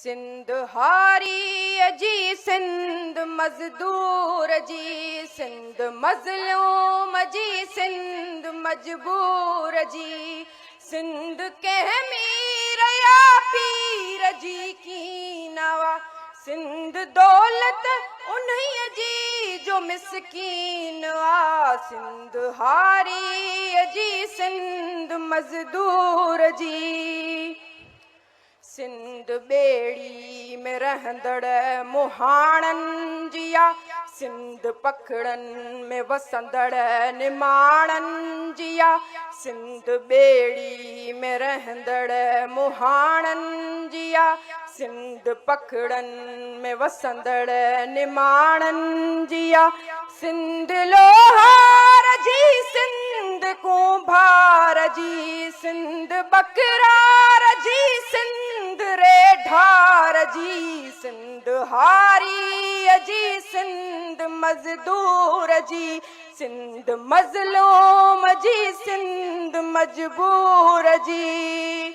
सिंध हारी जी सिंध मज़दूर जी सिंध मज़लूम जी सिंध मजबूर जी सिंध कंहिं मीर या पीर जी कीनवा सिंध दौलत उन्हीअ जी जो मिसकीन आ सिंध हारी जी सिंध मज़दूर जी सिंध ॿेड़ी में रहंदड़ मुहाणनि जी आ सिंध पखड़नि में वसंदड़ निमाणनि जी आ सिंध ॿेड़ी में रहंदड़ मुहाणनि जी आ सिंध पखड़नि में वसंदड़ निमाणनि जी आ सिंध लोहार जी सिंध कुंभार जी सिंध बकरार जी सिंध रेढार जी सिंध हारी जी सिंध मज़दूर जी सिंध मज़लूम जी सिंध मजबूर जी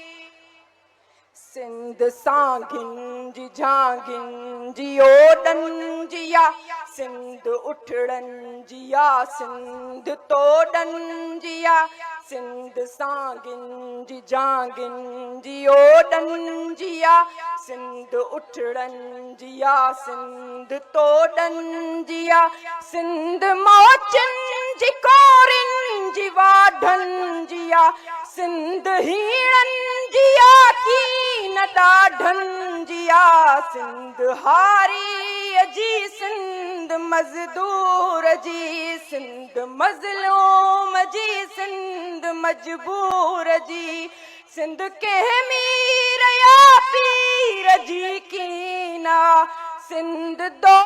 सिंध सांगिन जी झांगिन जी ओडन जी आ सिंध उठड़न जी आ सिंध तोड़न जी आ सिंध सांगिन जी झांगिन जी ओडन जी आ सिंध उठड़न जी आ सिंध तोड़न जी आ सिंध मोचन जी कोरिन जी वाढन जी आ सिंध हीणन जी आ कीन ॾाढन जी आ सिंध हारी जी सिंध मज़दूर जी सिंध मज़लूम जी सिंध मजबूर जी सिंध कंहिं मीर या पीर जी कीना सिंध दो